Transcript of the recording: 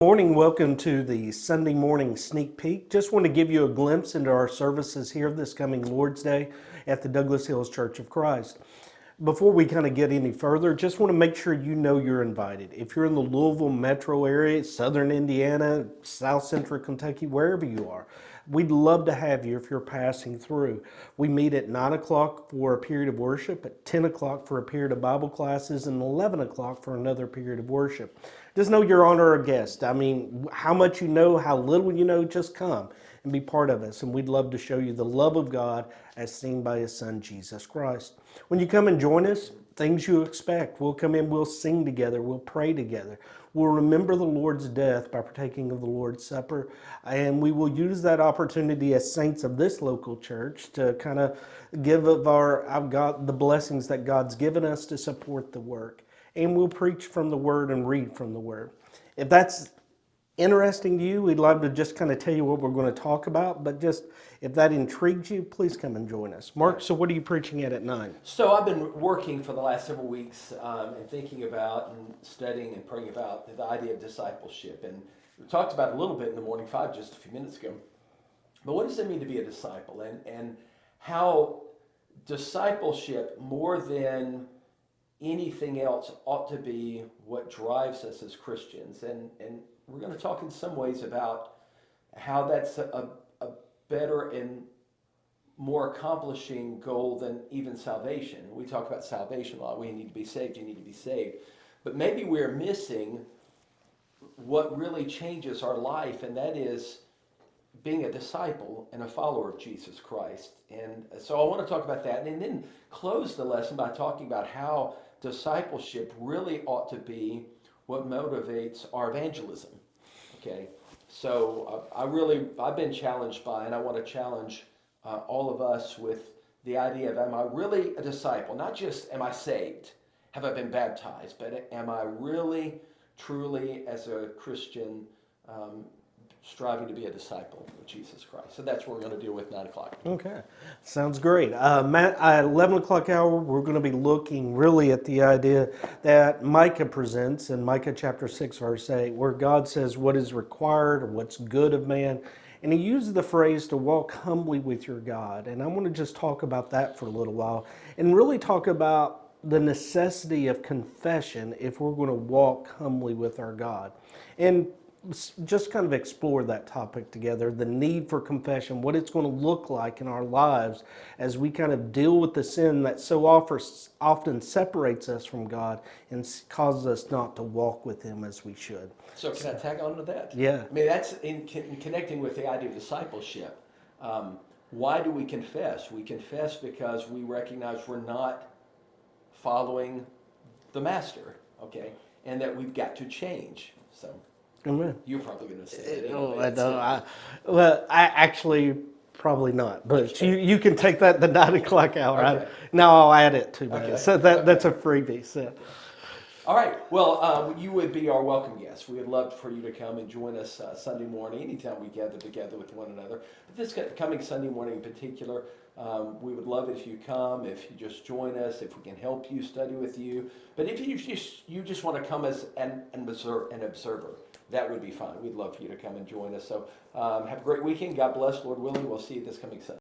Morning, welcome to the Sunday morning sneak peek. Just want to give you a glimpse into our services here this coming Lord's Day at the Douglas Hills Church of Christ. Before we kind of get any further, just want to make sure you know you're invited. If you're in the Louisville metro area, southern Indiana, south central Kentucky, wherever you are, we'd love to have you if you're passing through. We meet at 9 o'clock for a period of worship, at 10 o'clock for a period of Bible classes, and 11 o'clock for another period of worship. Just know you're honor a guest. I mean, how much you know, how little you know, just come and be part of us. And we'd love to show you the love of God as seen by His Son, Jesus Christ. When you come and join us, things you expect. We'll come in, we'll sing together, we'll pray together. We'll remember the Lord's death by partaking of the Lord's Supper. And we will use that opportunity as saints of this local church to kind of give of our God, the blessings that God's given us to support the work. And we'll preach from the Word and read from the Word. If that's interesting to you, we'd love to just kind of tell you what we're going to talk about, but just if that intrigues you, please come and join us. Mark, so what are you preaching at 9? So I've been working for the last several weeks and thinking about and studying and praying about the idea of discipleship. And we talked about it a little bit in the Morning Five just a few minutes ago. But what does it mean to be a disciple? And how discipleship, more than anything else, ought to be what drives us as Christians. And we're going to talk in some ways about how that's a better and more accomplishing goal than even salvation. We talk about salvation a lot. We need to be saved. You need to be saved. But maybe we're missing what really changes our life, and that is being a disciple and a follower of Jesus Christ. And so I want to talk about that and then close the lesson by talking about how discipleship really ought to be what motivates our evangelism. Okay, so I've been challenged by, and I want to challenge all of us with the idea of, am I really a disciple? Not just am I saved, have I been baptized, but am I really, truly, as a Christian, striving to be a disciple of Jesus Christ? So that's what we're going to deal with 9 o'clock. Okay, sounds great. Matt, at 11 o'clock hour, we're going to be looking really at the idea that Micah presents in Micah chapter 6, verse 8, where God says what is required or what's good of man. And he uses the phrase to walk humbly with your God. And I want to just talk about that for a little while and really talk about the necessity of confession if we're going to walk humbly with our God. And just kind of explore that topic together, the need for confession, what it's going to look like in our lives as we kind of deal with the sin that so often separates us from God and causes us not to walk with Him as we should. So can I tag on to that? Yeah. I mean, that's in connecting with the idea of discipleship. Why do we confess? We confess because we recognize we're not following the Master, okay? And that we've got to change. So Amen. you're probably going to say it Oh, anyway. I actually probably not, but Okay. you can take that the 9 o'clock hour. Okay. Now I'll add it to that. Okay. So that's a freebie. So. All right. Well, you would be our welcome guest. We would love for you to come and join us Sunday morning, anytime we gather together with one another. But this coming Sunday morning in particular, we would love it if you come, if you just join us, if we can help you, study with you. But if you just want to come as an observer, that would be fine. We'd love for you to come and join us. So have a great weekend. God bless. Lord willing, we'll see you this coming Sunday.